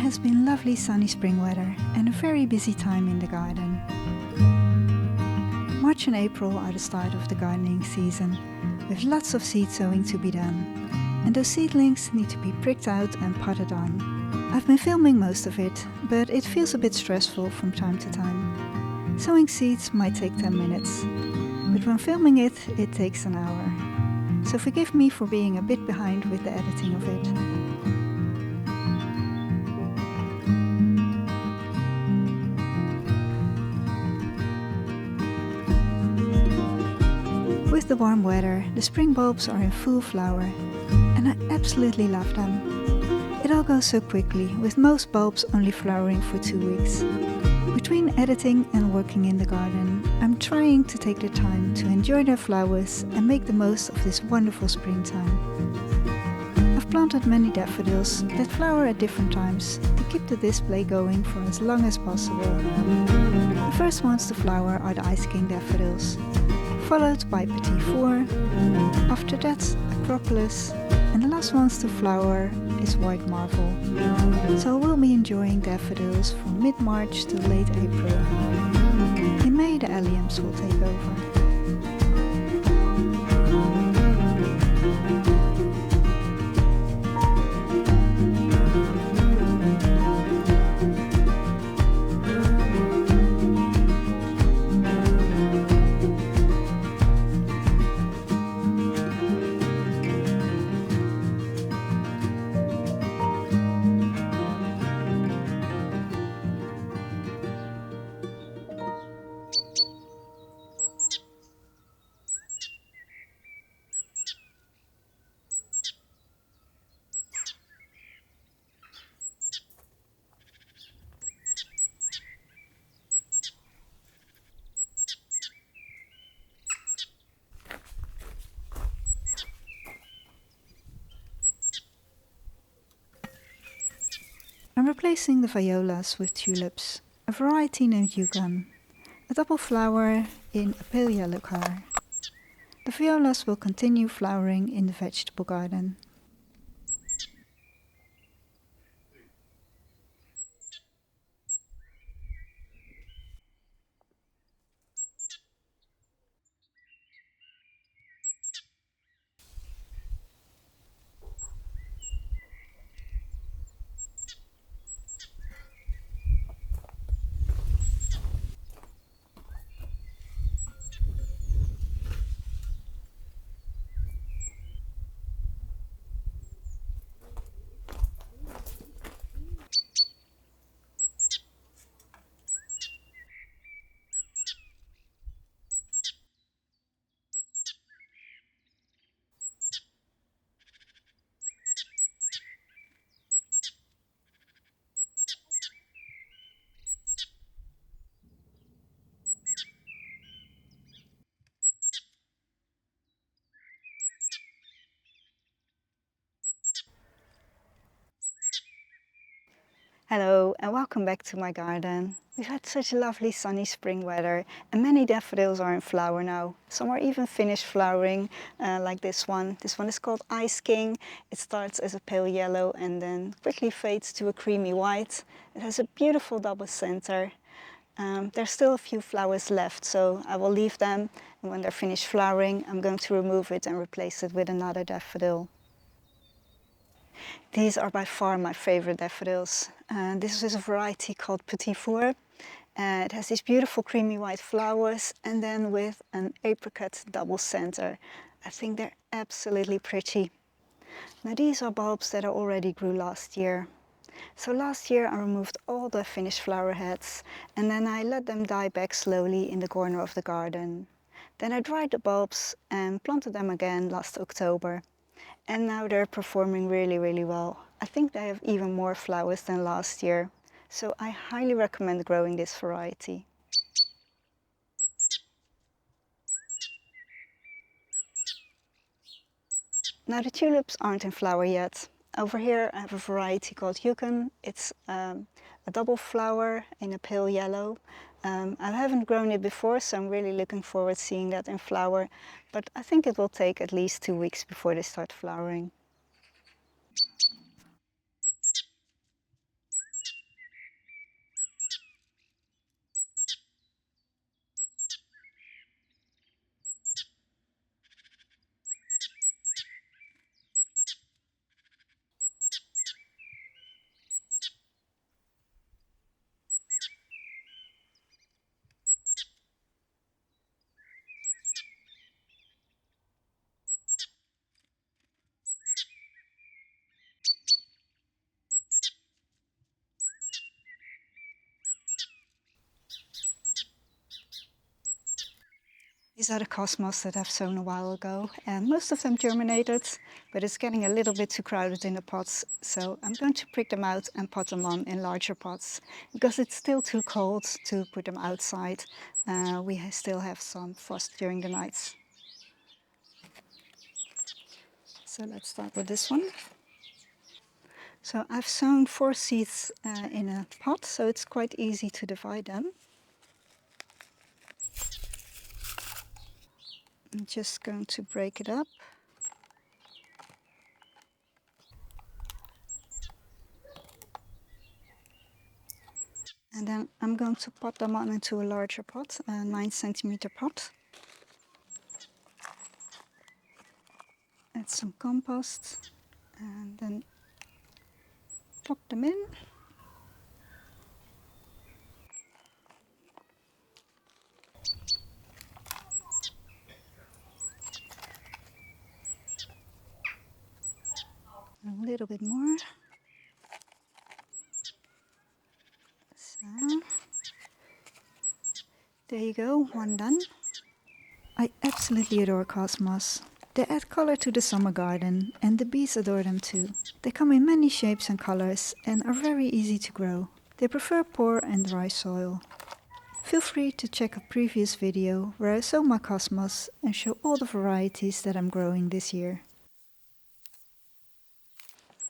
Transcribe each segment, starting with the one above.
has been lovely sunny spring weather and a very busy time in the garden. March and April are the start of the gardening season, with lots of seed sowing to be done, and those seedlings need to be pricked out and potted on. I've been filming most of it, but it feels a bit stressful from time to time. Sowing seeds might take 10 minutes, but when filming it, it takes an hour. So forgive me for being a bit behind with the editing of it. With the warm weather, the spring bulbs are in full flower, and I absolutely love them. It all goes so quickly, with most bulbs only flowering for 2 weeks. Between editing and working in the garden, I'm trying to take the time to enjoy their flowers and make the most of this wonderful springtime. I've planted many daffodils that flower at different times to keep the display going for as long as possible. The first ones to flower are the Ice King daffodils, followed by Petit Four, after that Acropolis, and the last ones to flower is White Marvel. So I will be enjoying daffodils from mid-March to late April. In May the alliums will take over. I'm replacing the violas with tulips, a variety named Yukon, a double flower in a pale yellow color. The violas will continue flowering in the vegetable garden. Hello and welcome back to my garden. We've had such a lovely sunny spring weather and many daffodils are in flower now. Some are even finished flowering, like this one. This one is called Ice King. It starts as a pale yellow and then quickly fades to a creamy white. It has a beautiful double center. There's still a few flowers left, so I will leave them, and when they're finished flowering I'm going to remove it and replace it with another daffodil. These are by far my favorite daffodils. This is a variety called Petit Four. It has these beautiful creamy white flowers and then with an apricot double center. I think they're absolutely pretty. Now these are bulbs that I already grew last year. So last year I removed all the finished flower heads and then I let them die back slowly in the corner of the garden. Then I dried the bulbs and planted them again last October. And now they're performing really well. I think they have even more flowers than last year. So I highly recommend growing this variety. Now the tulips aren't in flower yet. Over here I have a variety called Yukon. It's a double flower in a pale yellow. I haven't grown it before, so I'm really looking forward to seeing that in flower. But I think it will take at least 2 weeks before they start flowering. These are the cosmos that I've sown a while ago, and most of them germinated, but it's getting a little bit too crowded in the pots, so I'm going to prick them out and pot them on in larger pots, because it's still too cold to put them outside. We still have some frost during the nights. So let's start with this one. So I've sown 4 seeds in a pot, so it's quite easy to divide them. I'm just going to break it up. And then I'm going to pot them on into a larger pot, a 9 centimeter pot. Add some compost and then pop them in. A little bit more. So, there you go, one done. I absolutely adore cosmos. They add color to the summer garden, and the bees adore them too. They come in many shapes and colors and are very easy to grow. They prefer poor and dry soil. Feel free to check a previous video where I sow my cosmos and show all the varieties that I'm growing this year.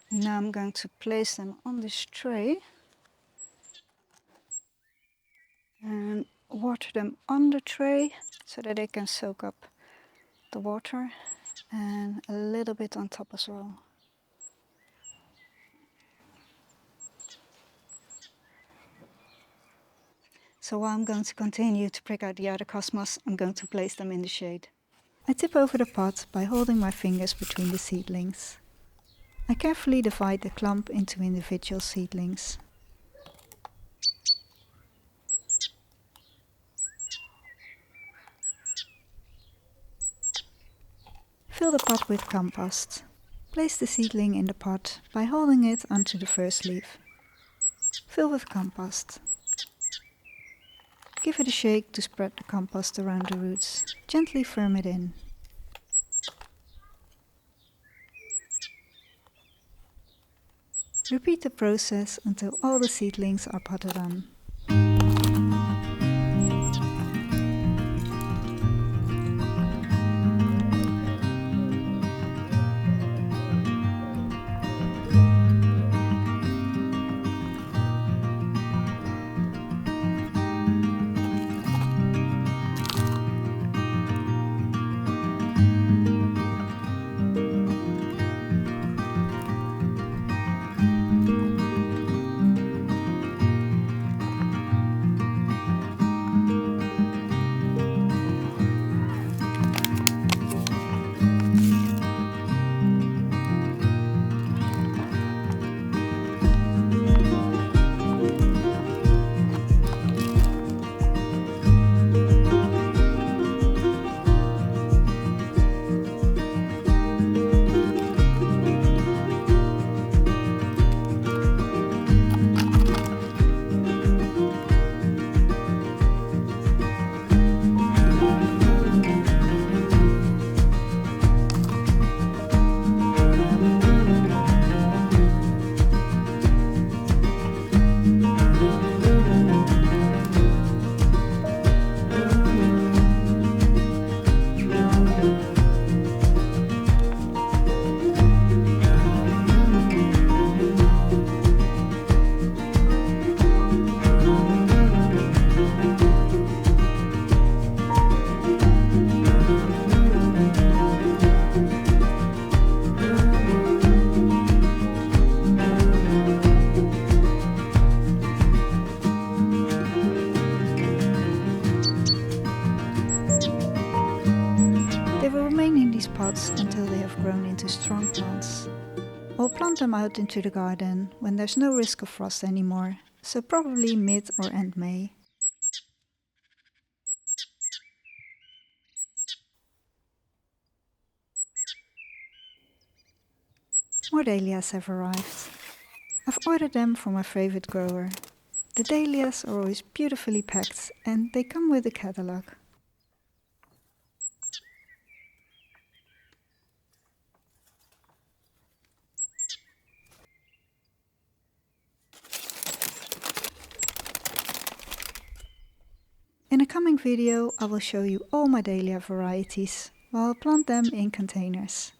Now I'm going to place them on this tray and water them on the tray so that they can soak up the water, and a little bit on top as well. So while I'm going to continue to prick out the other cosmos, I'm going to place them in the shade. I tip over the pot by holding my fingers between the seedlings. I carefully divide the clump into individual seedlings. Fill the pot with compost. Place the seedling in the pot by holding it onto the first leaf. Fill with compost. Give it a shake to spread the compost around the roots. Gently firm it in. Repeat the process until all the seedlings are potted on. Pots until they have grown into strong plants. I'll plant them out into the garden when there's no risk of frost anymore, so probably mid or end May. More dahlias have arrived. I've ordered them from my favorite grower. The dahlias are always beautifully packed and they come with a catalogue. coming video I will show you all my dahlia varieties, while I'll plant them in containers.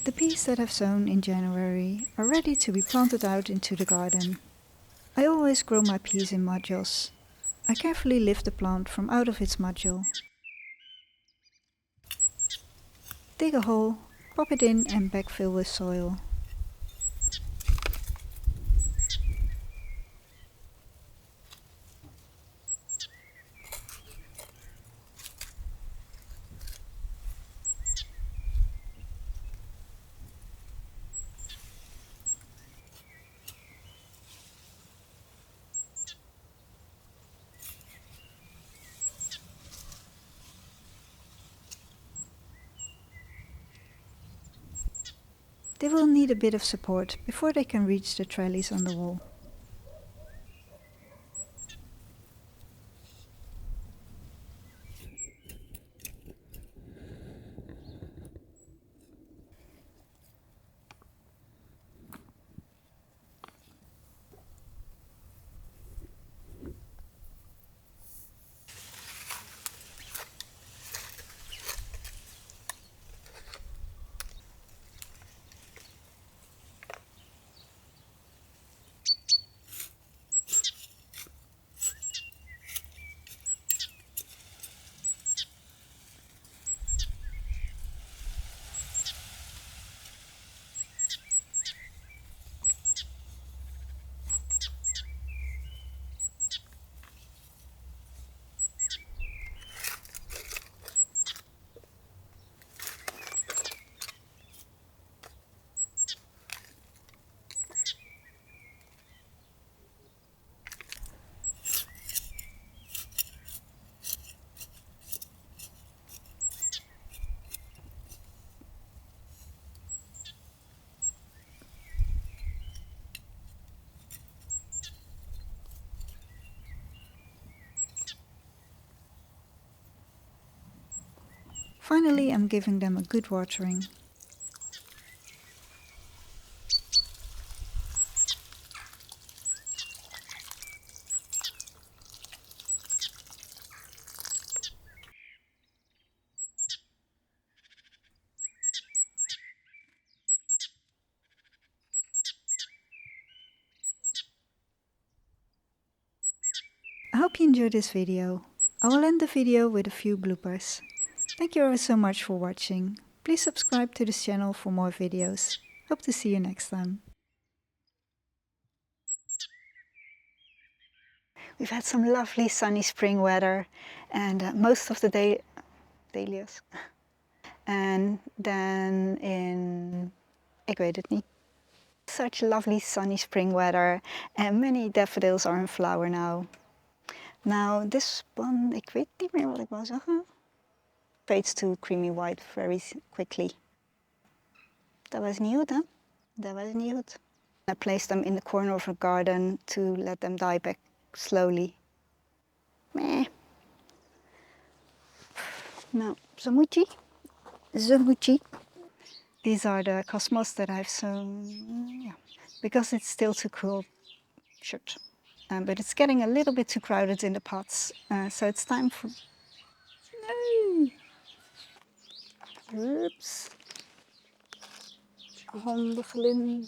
The peas that I've sown in January are ready to be planted out into the garden. I always grow my peas in modules. I carefully lift the plant from out of its module. Dig a hole, pop it in and backfill with soil. They will need a bit of support before they can reach the trellis on the wall. Finally, I'm giving them a good watering. I hope you enjoyed this video. I will end the video with a few bloopers. Thank you ever so much for watching. Please subscribe to this channel for more videos. Hope to see you next time. We've had some lovely sunny spring weather and most of the dahlias. En then ik weet het niet. Such lovely sunny spring weather and many daffodils are in flower now. Now this one, ik weet niet meer wat ik wou zeggen. Fades to creamy white very quickly. Dat was niet goed, hè? Dat was niet goed. I placed them in the corner of a garden to let them die back slowly. Meh. Nou, zo moet je. Zo moet je. These are the cosmos that I've sown, yeah, because it's still too cool. Shit. But it's getting a little bit too crowded in the pots, so it's time for... No! Oops. Handig Lynn.